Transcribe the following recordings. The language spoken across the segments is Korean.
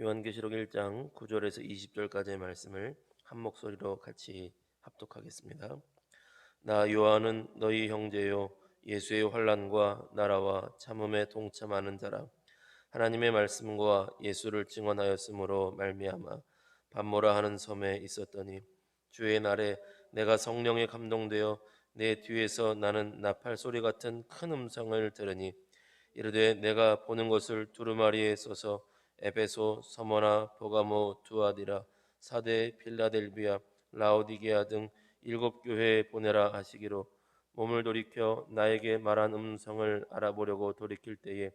요한계시록 1장 9절에서 20절까지의 말씀을 한 목소리로 같이 합독하겠습니다. 나 요한은 너희 형제요 예수의 환난과 나라와 참음에 동참하는 자라. 하나님의 말씀과 예수를 증언하였으므로 말미암아 밤모라 하는 섬에 있었더니 주의 날에 내가 성령에 감동되어 내 뒤에서 나는 나팔 소리 같은 큰 음성을 들으니 이르되 내가 보는 것을 두루마리에 써서 에베소, 서머나, 버가모, 두아디라, 사대, 필라델비아, 라오디게아 등 일곱 교회에 보내라 하시기로 몸을 돌이켜 나에게 말한 음성을 알아보려고 돌이킬 때에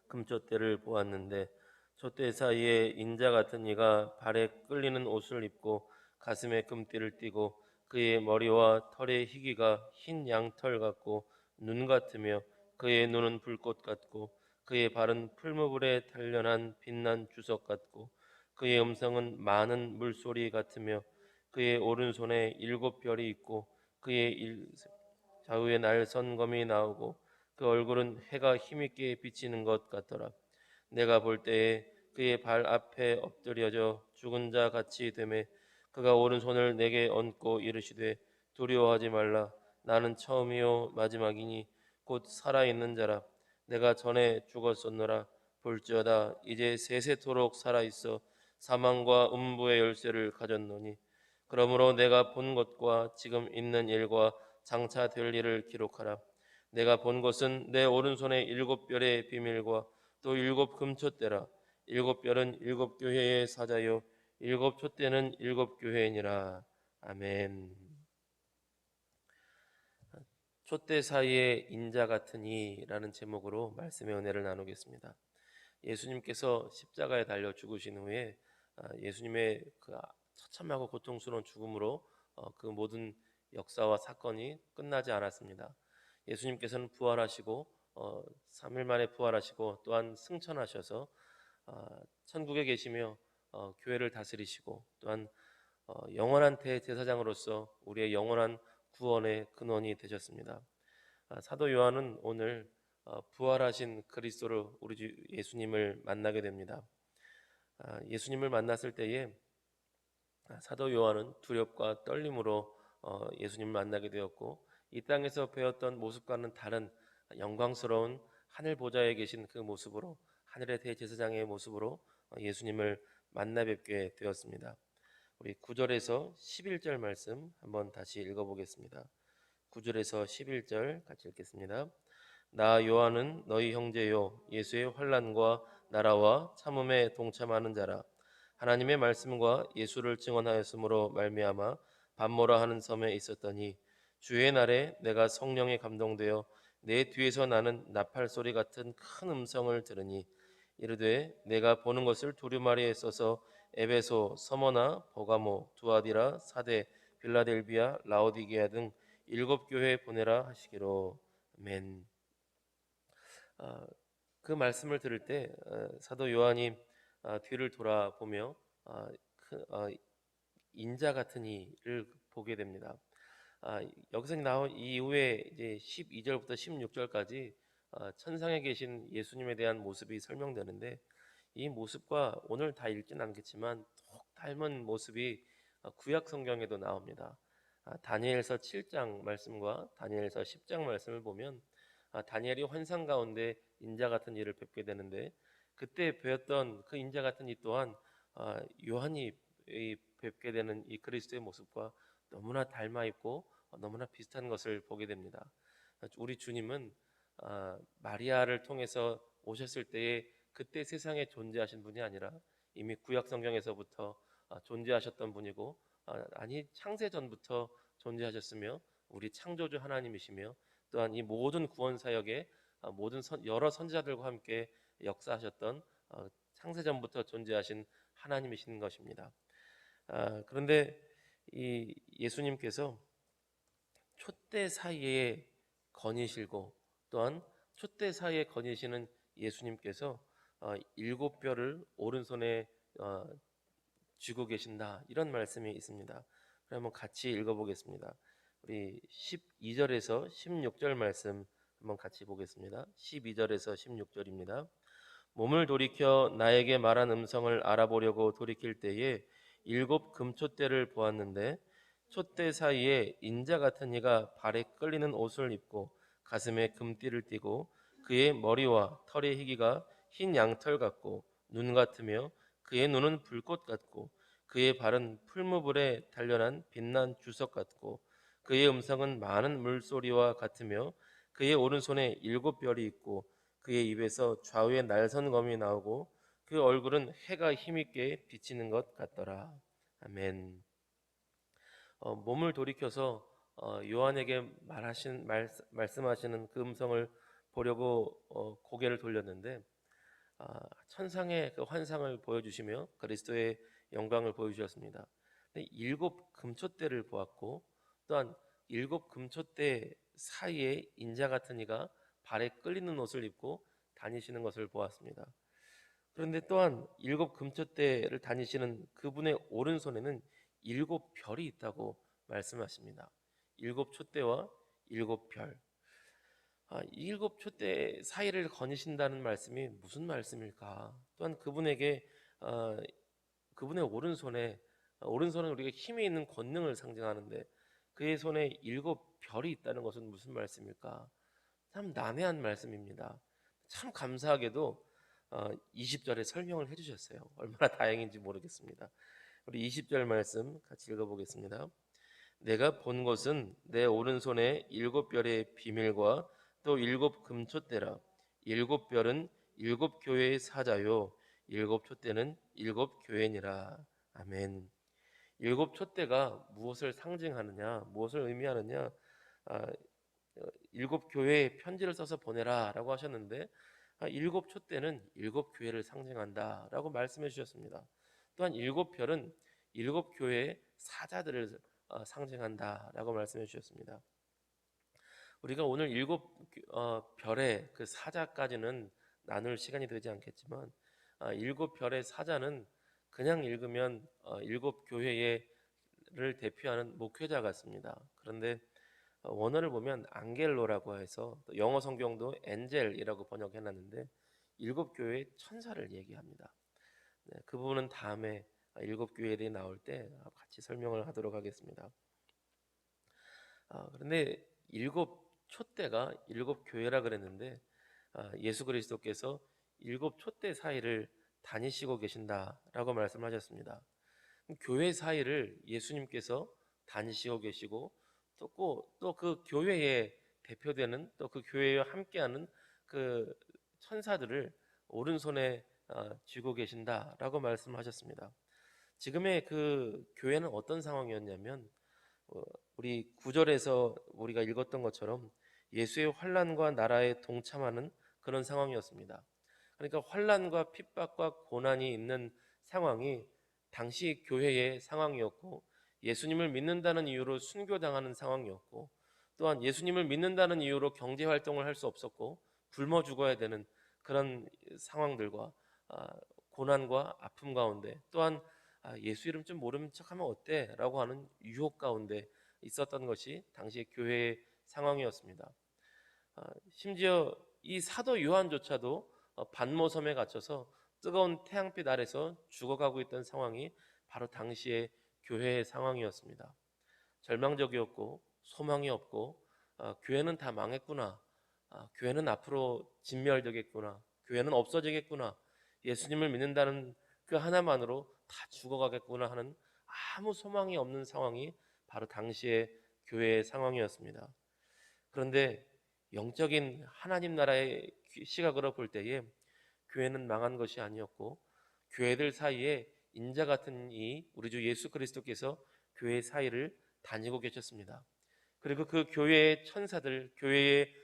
금촛대를 보았는데 촛대 사이에 인자 같은 이가 발에 끌리는 옷을 입고 가슴에 금띠를 띠고 그의 머리와 털의 희기가 흰 양털 같고 눈 같으며 그의 눈은 불꽃 같고 그의 발은 풀무불에 단련한 빛난 주석 같고 그의 음성은 많은 물소리 같으며 그의 오른손에 일곱 별이 있고 그의 좌우에 날선검이 나오고 그 얼굴은 해가 힘있게 비치는 것 같더라. 내가 볼 때에 그의 발 앞에 엎드려져 죽은 자 같이 되매 그가 오른손을 내게 얹고 이르시되 두려워하지 말라. 나는 처음이요 마지막이니 곧 살아있는 자라. 내가 전에 죽었었노라. 볼지어다 이제 세세토록 살아있어 사망과 음부의 열쇠를 가졌노니 그러므로 내가 본 것과 지금 있는 일과 장차 될 일을 기록하라. 내가 본 것은 내 오른손에 일곱 별의 비밀과 또 일곱 금촛대라. 일곱 별은 일곱 교회의 사자요 일곱 촛대는 일곱 교회이니라. 아멘. 촛대 사이에 인자 같으니라는 제목으로 말씀의 은혜를 나누겠습니다. 예수님께서 십자가에 달려 죽으신 후에 예수님의 그 처참하고 고통스러운 죽음으로 그 모든 역사와 사건이 끝나지 않았습니다. 예수님께서는 부활하시고 3일 만에 부활하시고 또한 승천하셔서 천국에 계시며 교회를 다스리시고 또한 영원한 대제사장으로서 우리의 영원한 구원의 근원이 되셨습니다. 사도 요한은 오늘 부활하신 그리스도를 우리 주 예수님을 만나게 됩니다. 예수님을 만났을 때에 사도 요한은 두렵과 떨림으로 예수님을 만나게 되었고 이 땅에서 배웠던 모습과는 다른 영광스러운 하늘 보좌에 계신 그 모습으로 하늘의 대제사장의 모습으로 예수님을 만나 뵙게 되었습니다. 우리 9절에서 11절 말씀 한번 다시 읽어보겠습니다. 9절에서 11절 같이 읽겠습니다. 나 요한은 너희 형제요 예수의 환난과 나라와 참음에 동참하는 자라. 하나님의 말씀과 예수를 증언하였으므로 말미암아 밤모라 하는 섬에 있었더니 주의 날에 내가 성령에 감동되어 내 뒤에서 나는 나팔 소리 같은 큰 음성을 들으니 이르되 내가 보는 것을 두루마리에 써서 에베소, 서머나, 버가모, 두아디라, 사대, 빌라델비아, 라오디게아 등 일곱 교회에 보내라 하시기로. 아멘. 아, 그 말씀을 들을 때 사도 요한이 뒤를 돌아보며 아, 인자 같은 이를 보게 됩니다. 여기서 나온 이후에 이제 12절부터 16절까지 천상에 계신 예수님에 대한 모습이 설명되는데 이 모습과 오늘 다 읽진 않겠지만 똑 닮은 모습이 구약 성경에도 나옵니다. 다니엘서 7장 말씀과 다니엘서 10장 말씀을 보면 다니엘이 환상 가운데 인자 같은 이를 뵙게 되는데 그때 배웠던 그 인자 같은 이 또한 요한이 뵙게 되는 이 그리스도의 모습과 너무나 닮아 있고 너무나 비슷한 것을 보게 됩니다. 우리 주님은 마리아를 통해서 오셨을 때에 그때 세상에 존재하신 분이 아니라 이미 구약 성경에서부터 존재하셨던 분이고 아니 창세 전부터 존재하셨으며 우리 창조주 하나님이시며 또한 이 모든 구원 사역에 모든 여러 선지자들과 함께 역사하셨던 창세 전부터 존재하신 하나님이신 것입니다. 그런데 이 예수님께서 촛대 사이에 거니시고 또한 촛대 사이에 거니시는 예수님께서 일곱 별을 오른손에 쥐고 계신다 이런 말씀이 있습니다. 그러면 같이 읽어보겠습니다. 우리 12절에서 16절 말씀 한번 같이 보겠습니다. 12절에서 16절입니다. 몸을 돌이켜 나에게 말한 음성을 알아보려고 돌이킬 때에 일곱 금촛대를 보았는데 촛대 사이에 인자 같은 이가 발에 끌리는 옷을 입고 가슴에 금띠를 띠고 그의 머리와 털의 희기가 흰 양털 같고 눈 같으며 그의 눈은 불꽃 같고 그의 발은 풀무불에 단련한 빛난 주석 같고 그의 음성은 많은 물소리와 같으며 그의 오른손에 일곱 별이 있고 그의 입에서 좌우에 날선 검이 나오고 그 얼굴은 해가 힘있게 비치는 것 같더라. 아멘. 몸을 돌이켜서 요한에게 말씀하시는 그 음성을 보려고 고개를 돌렸는데 천상의 그 환상을 보여주시며 그리스도의 영광을 보여주셨습니다. 일곱 금촛대를 보았고 또한 일곱 금촛대 사이에 인자 같은 이가 발에 끌리는 옷을 입고 다니시는 것을 보았습니다. 그런데 또한 일곱 금촛대를 다니시는 그분의 오른손에는 일곱 별이 있다고 말씀하십니다. 일곱 촛대와 일곱 별. 일곱 촛대 사이를 거니신다는 말씀이 무슨 말씀일까? 또한 그분에게 그분의 오른손은 우리가 힘이 있는 권능을 상징하는데 그의 손에 일곱 별이 있다는 것은 무슨 말씀일까? 참 난해한 말씀입니다. 참 감사하게도 20절에 설명을 해주셨어요. 얼마나 다행인지 모르겠습니다. 우리 20절 말씀 같이 읽어보겠습니다. 내가 본 것은 내 오른손에 일곱 별의 비밀과 또 일곱 금촛대라. 일곱 별은 일곱 교회의 사자요 일곱 촛대는 일곱 교회니라. 아멘. 일곱 촛대가 무엇을 상징하느냐, 무엇을 의미하느냐? 아, 일곱 교회에 편지를 써서 보내라라고 하셨는데 일곱 촛대는 일곱 교회를 상징한다라고 말씀해 주셨습니다. 또한 일곱 별은 일곱 교회의 사자들을 상징한다라고 말씀해 주셨습니다. 우리가 오늘 일곱 별의 그 사자까지는 나눌 시간이 되지 않겠지만 일곱 별의 사자는 그냥 읽으면 일곱 교회를 대표하는 목회자 같습니다. 그런데 원어를 보면 앙겔로라고 해서 영어 성경도 엔젤이라고 번역해놨는데 일곱 교회의 천사를 얘기합니다. 네, 그 부분은 다음에 일곱 교회들이 나올 때 같이 설명을 하도록 하겠습니다. 그런데 일곱 촛대가 일곱 교회라 그랬는데 예수 그리스도께서 일곱 촛대 사이를 다니시고 계신다라고 말씀하셨습니다. 교회 사이를 예수님께서 다니시고 계시고 또 그 교회에 대표되는 또 그 교회와 함께하는 그 천사들을 오른손에 쥐고 계신다라고 말씀하셨습니다. 지금의 그 교회는 어떤 상황이었냐면 우리 9절에서 우리가 읽었던 것처럼 예수의 환난과 나라에 동참하는 그런 상황이었습니다. 그러니까 환난과 핍박과 고난이 있는 상황이 당시 교회의 상황이었고 예수님을 믿는다는 이유로 순교당하는 상황이었고 또한 예수님을 믿는다는 이유로 경제 활동을 할 수 없었고 굶어 죽어야 되는 그런 상황들과 고난과 아픔 가운데 또한 예수 이름 좀 모르는 척하면 어때? 라고 하는 유혹 가운데 있었던 것이 당시의 교회의 상황이었습니다. 심지어 이 사도 요한조차도 반모섬에 갇혀서 뜨거운 태양빛 아래서 죽어가고 있던 상황이 바로 당시의 교회의 상황이었습니다. 절망적이었고 소망이 없고 교회는 다 망했구나. 교회는 앞으로 진멸되겠구나. 교회는 없어지겠구나. 예수님을 믿는다는 그 하나만으로 다 죽어가겠구나 하는 아무 소망이 없는 상황이 바로 당시의 교회의 상황이었습니다. 그런데 영적인 하나님 나라의 시각으로 볼 때에 교회는 망한 것이 아니었고 교회들 사이에 인자 같은 우리 주 예수 그리스도께서 교회 사이를 다니고 계셨습니다. 그리고 그 교회의 천사들, 교회의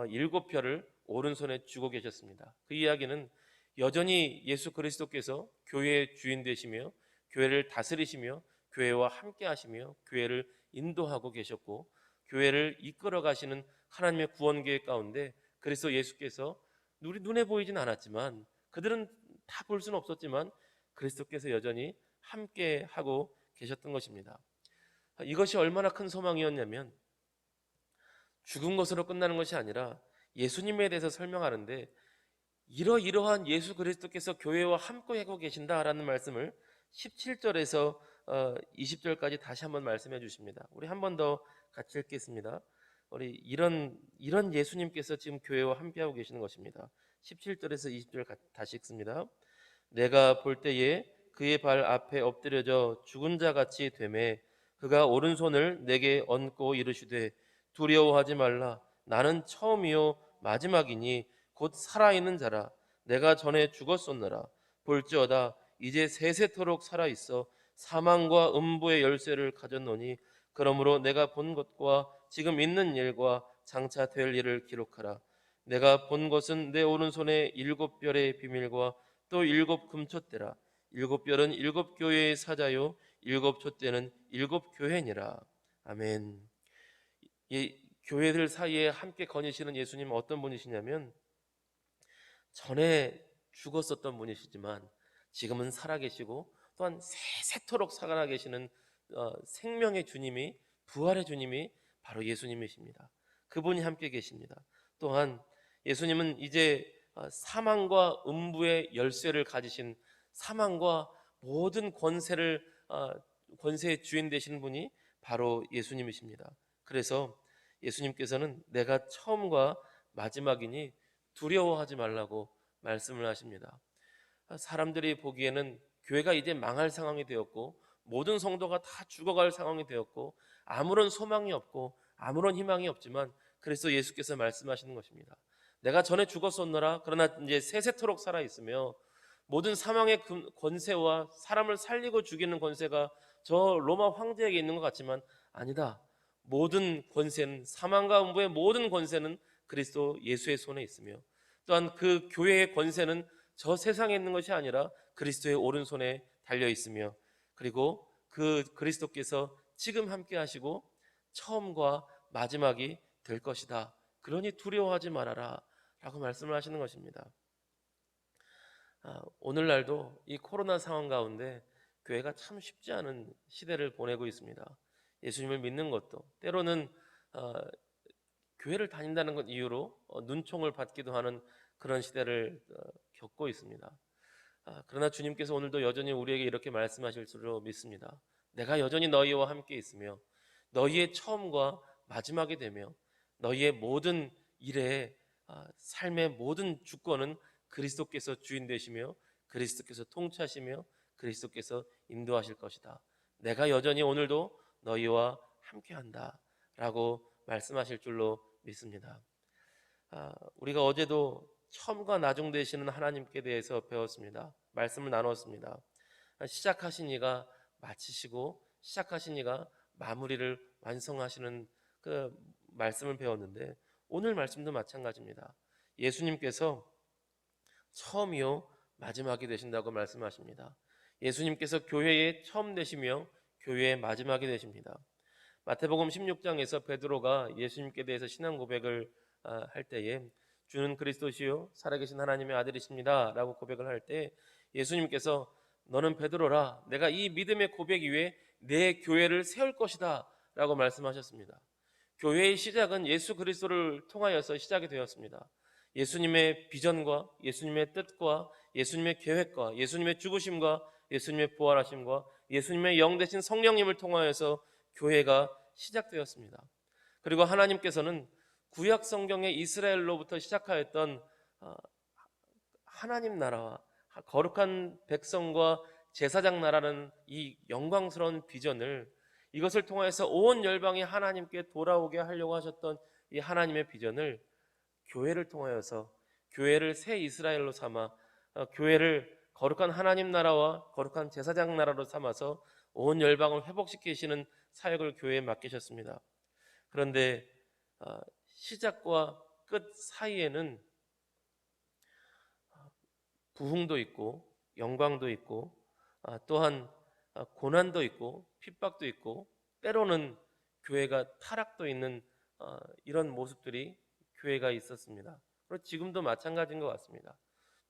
일곱 별을 오른손에 쥐고 계셨습니다. 그 이야기는 여전히 예수 그리스도께서 교회의 주인 되시며 교회를 다스리시며 교회와 함께 하시며 교회를 인도하고 계셨고 교회를 이끌어 가시는 하나님의 구원 계획 가운데 그리스도 예수께서 우리 눈에 보이진 않았지만 그들은 다 볼 수는 없었지만 그리스도께서 여전히 함께 하고 계셨던 것입니다. 이것이 얼마나 큰 소망이었냐면 죽은 것으로 끝나는 것이 아니라 예수님에 대해서 설명하는데 이러이러한 예수 그리스도께서 교회와 함께하고 계신다라는 말씀을 17절에서 20절까지 다시 한번 말씀해 주십니다. 우리 한 번 더 같이 읽겠습니다. 우리 이런 예수님께서 지금 교회와 함께하고 계시는 것입니다. 17절에서 20절 다시 읽습니다. 내가 볼 때에 그의 발 앞에 엎드려져 죽은 자 같이 되매 그가 오른손을 내게 얹고 이르시되 두려워하지 말라. 나는 처음이요 마지막이니 곧 살아있는 자라. 내가 전에 죽었었노라. 볼지어다 이제 세세토록 살아있어 사망과 음부의 열쇠를 가졌노니 그러므로 내가 본 것과 지금 있는 일과 장차 될 일을 기록하라. 내가 본 것은 내 오른손에 일곱 별의 비밀과 또 일곱 금촛대라. 일곱 별은 일곱 교회의 사자요 일곱 촛대는 일곱 교회니라. 아멘. 이 교회들 사이에 함께 거니시는 예수님은 어떤 분이시냐면 전에 죽었었던 분이시지만 지금은 살아계시고 또한 세세토록 살아계시는 생명의 주님이, 부활의 주님이 바로 예수님이십니다. 그분이 함께 계십니다. 또한 예수님은 이제 사망과 음부의 열쇠를 가지신, 사망과 모든 권세의 주인 되시는 분이 바로 예수님이십니다. 그래서 예수님께서는 내가 처음과 마지막이니 두려워하지 말라고 말씀을 하십니다. 사람들이 보기에는 교회가 이제 망할 상황이 되었고 모든 성도가 다 죽어갈 상황이 되었고 아무런 소망이 없고 아무런 희망이 없지만 그래서 예수께서 말씀하시는 것입니다. 내가 전에 죽었었노라. 그러나 이제 세세토록 살아 있으며 모든 사망의 권세와 사람을 살리고 죽이는 권세가 저 로마 황제에게 있는 것 같지만 아니다. 모든 권세는, 사망과 음부의 모든 권세는 그리스도 예수의 손에 있으며 또한 그 교회의 권세는 저 세상에 있는 것이 아니라 그리스도의 오른손에 달려 있으며 그리고 그 그리스도께서 지금 함께 하시고 처음과 마지막이 될 것이다. 그러니 두려워하지 말아라 라고 말씀을 하시는 것입니다. 오늘날도 이 코로나 상황 가운데 교회가 참 쉽지 않은 시대를 보내고 있습니다. 예수님을 믿는 것도 때로는 교회를 다닌다는 것 이유로 눈총을 받기도 하는 그런 시대를 겪고 있습니다. 그러나 주님께서 오늘도 여전히 우리에게 이렇게 말씀하실 줄로 믿습니다. 내가 여전히 너희와 함께 있으며 너희의 처음과 마지막이 되며 너희의 모든 일에 삶의 모든 주권은 그리스도께서 주인 되시며 그리스도께서 통치하시며 그리스도께서 인도하실 것이다. 내가 여전히 오늘도 너희와 함께한다 라고 말씀하실 줄로 믿습니다. 우리가 어제도 처음과 나중 되시는 하나님께 대해서 배웠습니다. 말씀을 나눴습니다. 시작하신 이가 마치시고 시작하신 이가 마무리를 완성하시는 그 말씀을 배웠는데 오늘 말씀도 마찬가지입니다. 예수님께서 처음이요 마지막이 되신다고 말씀하십니다. 예수님께서 교회의 처음 되시며 교회의 마지막이 되십니다. 마태복음 16장에서 베드로가 예수님께 대해서 신앙 고백을 할 때에 주는 그리스도시요 살아계신 하나님의 아들이십니다 라고 고백을 할 때 예수님께서 너는 베드로라 내가 이 믿음의 고백 위에 내 교회를 세울 것이다 라고 말씀하셨습니다. 교회의 시작은 예수 그리스도를 통하여서 시작이 되었습니다. 예수님의 비전과 예수님의 뜻과 예수님의 계획과 예수님의 죽으심과 예수님의 부활하심과 예수님의 영 되신 성령님을 통하여서 교회가 시작되었습니다. 그리고 하나님께서는 구약 성경의 이스라엘로부터 시작하였던 하나님 나라와 거룩한 백성과 제사장 나라는 이 영광스러운 비전을 이것을 통해서 온 열방이 하나님께 돌아오게 하려고 하셨던 이 하나님의 비전을 교회를 통하여서 교회를 새 이스라엘로 삼아 교회를 거룩한 하나님 나라와 거룩한 제사장 나라로 삼아서 온 열방을 회복시키시는 사역을 교회에 맡기셨습니다. 그런데 시작과 끝 사이에는 부흥도 있고 영광도 있고 또한 고난도 있고 핍박도 있고 때로는 교회가 타락도 있는 이런 모습들이 교회가 있었습니다. 그리고 지금도 마찬가지인 것 같습니다.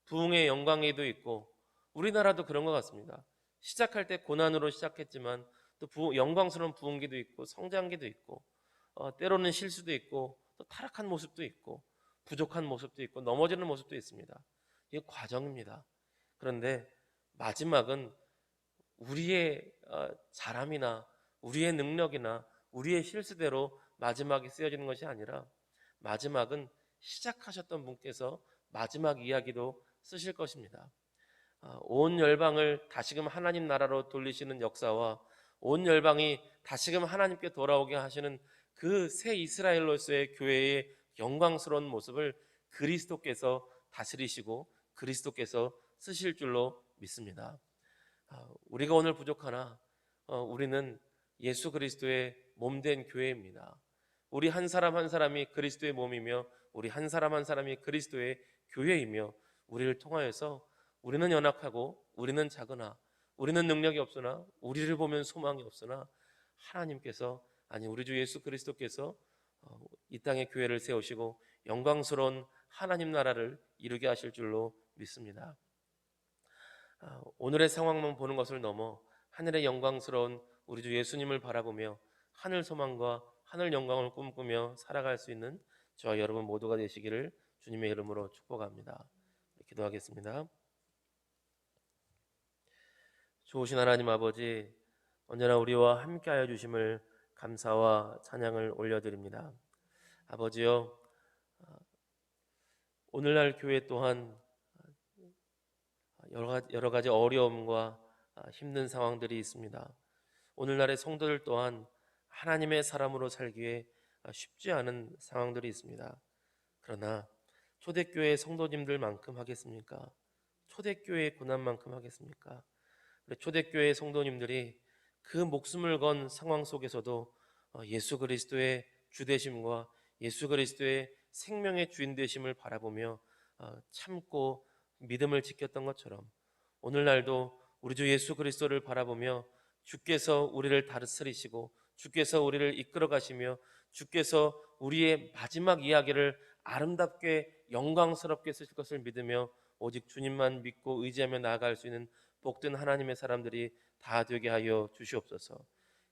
부흥의 영광에도 있고 우리나라도 그런 것 같습니다. 시작할 때 고난으로 시작했지만 또 영광스러운 부흥기도 있고 성장기도 있고 때로는 실수도 있고 또 타락한 모습도 있고 부족한 모습도 있고 넘어지는 모습도 있습니다. 이게 과정입니다. 그런데 마지막은 우리의 잘함이나 우리의 능력이나 우리의 실수대로 마지막이 쓰여지는 것이 아니라 마지막은 시작하셨던 분께서 마지막 이야기도 쓰실 것입니다. 온 열방을 다시금 하나님 나라로 돌리시는 역사와 온 열방이 다시금 하나님께 돌아오게 하시는 그 새 이스라엘로서의 교회의 영광스러운 모습을 그리스도께서 다스리시고 그리스도께서 쓰실 줄로 믿습니다. 우리가 오늘 부족하나 우리는 예수 그리스도의 몸된 교회입니다. 우리 한 사람 한 사람이 그리스도의 몸이며 우리 한 사람 한 사람이 그리스도의 교회이며 우리를 통하여서 우리는 연약하고 우리는 작으나 우리는 능력이 없으나 우리를 보면 소망이 없으나 하나님께서 아니 우리 주 예수 그리스도께서 이 땅에 교회를 세우시고 영광스러운 하나님 나라를 이루게 하실 줄로 믿습니다. 오늘의 상황만 보는 것을 넘어 하늘의 영광스러운 우리 주 예수님을 바라보며 하늘 소망과 하늘 영광을 꿈꾸며 살아갈 수 있는 저와 여러분 모두가 되시기를 주님의 이름으로 축복합니다. 기도하겠습니다. 좋으신 하나님 아버지, 언제나 우리와 함께하여 주심을 감사와 찬양을 올려드립니다. 아버지여, 오늘날 교회 또한 여러 가지 어려움과 힘든 상황들이 있습니다. 오늘날의 성도들 또한 하나님의 사람으로 살기에 쉽지 않은 상황들이 있습니다. 그러나 초대교회 성도님들만큼 하겠습니까? 초대교회의 고난만큼 하겠습니까? 초대교회 성도님들이 그 목숨을 건 상황 속에서도 예수 그리스도의 주되심과 예수 그리스도의 생명의 주인 되심을 바라보며 참고 믿음을 지켰던 것처럼 오늘날도 우리 주 예수 그리스도를 바라보며 주께서 우리를 다스리시고 주께서 우리를 이끌어 가시며 주께서 우리의 마지막 이야기를 아름답게 영광스럽게 쓰실 것을 믿으며 오직 주님만 믿고 의지하며 나아갈 수 있는 복된 하나님의 사람들이 다 되게 하여 주시옵소서.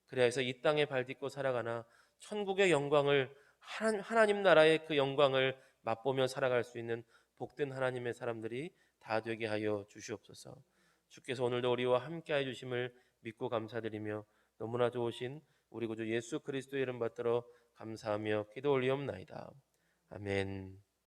그래서 이 땅에 발딛고 살아가나 천국의 영광을 하나님 나라의 그 영광을 맛보며 살아갈 수 있는 복된 하나님의 사람들이 다 되게 하여 주시옵소서. 주께서 오늘도 우리와 함께해 주심을 믿고 감사드리며 너무나 좋으신 우리 구주 예수 그리스도의 이름 받들어 감사하며 기도 올리옵나이다. 아멘.